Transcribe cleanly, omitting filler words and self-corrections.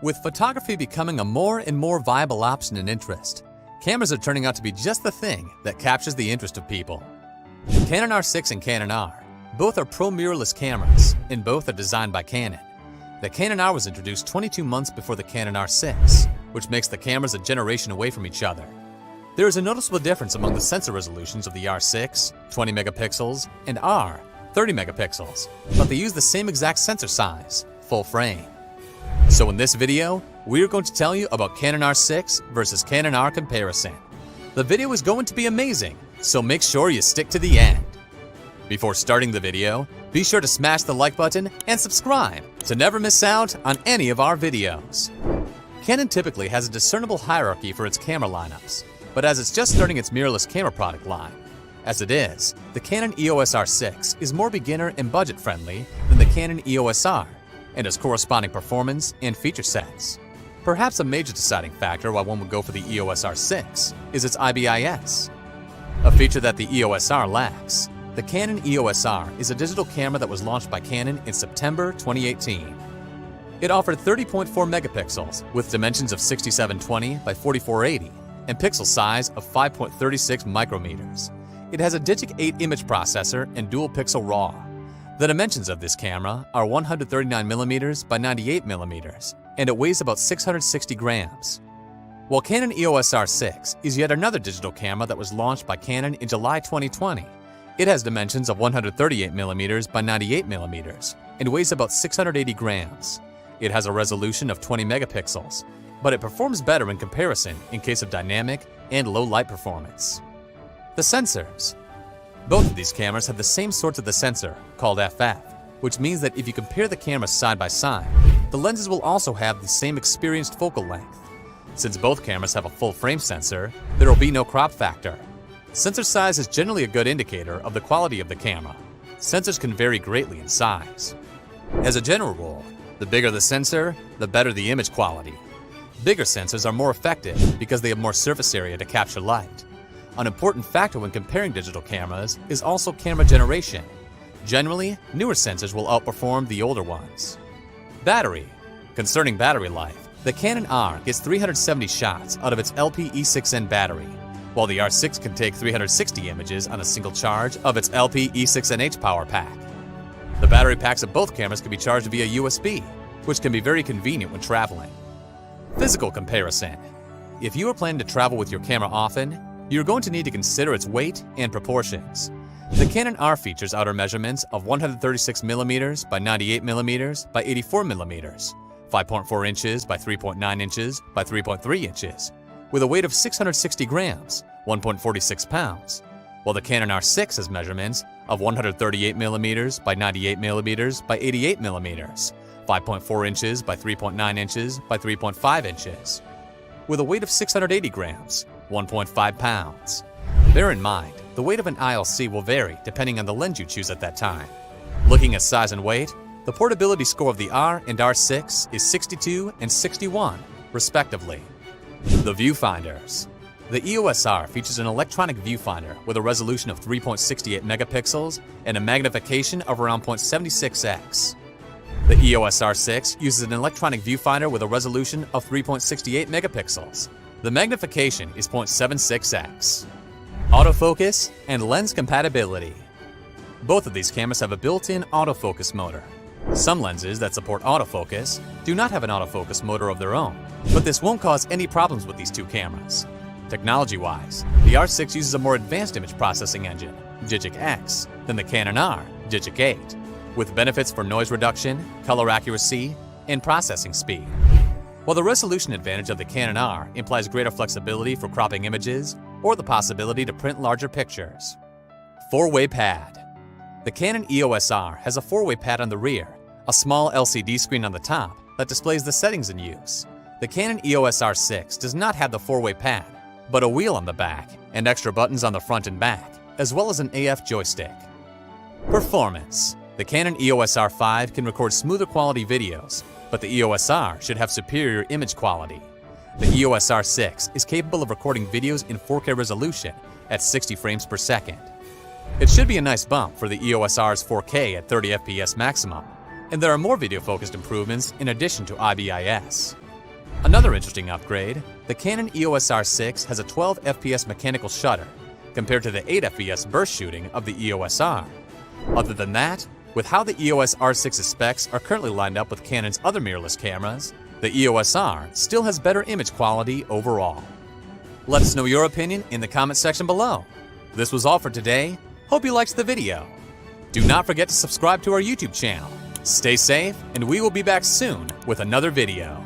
With photography becoming a more and more viable option and interest, cameras are turning out to be just the thing that captures the interest of people. Canon R6 and Canon R both are pro mirrorless cameras, and both are designed by Canon. The Canon R was introduced 22 months before the Canon R6, which makes the cameras a generation away from each other. There is a noticeable difference among the sensor resolutions of the R6, 20 megapixels, and R, 30 megapixels, but they use the same exact sensor size, full frame. So in this video, we are going to tell you about Canon R6 versus Canon R comparison. The video is going to be amazing, so make sure you stick to the end. Before starting the video, be sure to smash the like button and subscribe to never miss out on any of our videos. Canon typically has a discernible hierarchy for its camera lineups, but as it's just starting its mirrorless camera product line. As it is, the Canon EOS R6 is more beginner and budget-friendly than the Canon EOS R, and has corresponding performance and feature sets. Perhaps a major deciding factor why one would go for the EOS R6 is its IBIS, a feature that the EOS R lacks. The Canon EOS R is a digital camera that was launched by Canon in September 2018. It offered 30.4 megapixels with dimensions of 6720 by 4480 and pixel size of 5.36 micrometers. It has a Digic 8 image processor and dual pixel RAW. The dimensions of this camera are 139mm by 98mm, and it weighs about 660 grams. While Canon EOS R6 is yet another digital camera that was launched by Canon in July 2020, it has dimensions of 138mm by 98mm and weighs about 680 grams. It has a resolution of 20 megapixels, but it performs better in comparison in case of dynamic and low light performance. The sensors. Both of these cameras have the same source of the sensor, called FF, which means that if you compare the cameras side by side, the lenses will also have the same experienced focal length. Since both cameras have a full frame sensor, there will be no crop factor. Sensor size is generally a good indicator of the quality of the camera. Sensors can vary greatly in size. As a general rule, the bigger the sensor, the better the image quality. Bigger sensors are more effective because they have more surface area to capture light. An important factor when comparing digital cameras is also camera generation. Generally, newer sensors will outperform the older ones. Battery. Concerning battery life, the Canon R gets 370 shots out of its LP-E6N battery, while the R6 can take 360 images on a single charge of its LP-E6NH power pack. The battery packs of both cameras can be charged via USB, which can be very convenient when traveling. Physical comparison. If you are planning to travel with your camera often, you're going to need to consider its weight and proportions. The Canon R features outer measurements of 136mm by 98mm by 84mm, 5.4 inches by 3.9 inches by 3.3 inches, with a weight of 660 grams, 1.46 pounds, while the Canon R6 has measurements of 138mm by 98mm by 88mm, 5.4 inches by 3.9 inches by 3.5 inches, with a weight of 680 grams, 1.5 pounds. Bear in mind, the weight of an ILC will vary depending on the lens you choose at that time. Looking at size and weight, the portability score of the R and R6 is 62 and 61, respectively. The viewfinders. The EOS R features an electronic viewfinder with a resolution of 3.68 megapixels and a magnification of around 0.76x. The EOS R6 uses an electronic viewfinder with a resolution of 3.68 megapixels. The magnification is 0.76x. Autofocus and lens compatibility. Both of these cameras have a built-in autofocus motor. Some lenses that support autofocus do not have an autofocus motor of their own, but this won't cause any problems with these two cameras. Technology-wise, the R6 uses a more advanced image processing engine, Digic X, than the Canon R, Digic 8, with benefits for noise reduction, color accuracy, and processing speed. While the resolution advantage of the Canon R implies greater flexibility for cropping images or the possibility to print larger pictures. Four-way pad. The Canon EOS R has a four-way pad on the rear, a small LCD screen on the top that displays the settings in use. The Canon EOS R6 does not have the four-way pad, but a wheel on the back and extra buttons on the front and back, as well as an AF joystick. Performance. The Canon EOS R5 can record smoother quality videos, but the EOS R should have superior image quality. The EOS R6 is capable of recording videos in 4K resolution at 60 frames per second. It should be a nice bump for the EOS R's 4K at 30 FPS maximum, and there are more video-focused improvements in addition to IBIS. Another interesting upgrade, the Canon EOS R6 has a 12 FPS mechanical shutter, compared to the 8 FPS burst shooting of the EOS R. Other than that, with how the EOS R6's specs are currently lined up with Canon's other mirrorless cameras, the EOS R still has better image quality overall. Let us know your opinion in the comment section below. This was all for today. Hope you liked the video. Do not forget to subscribe to our YouTube channel. Stay safe, and we will be back soon with another video.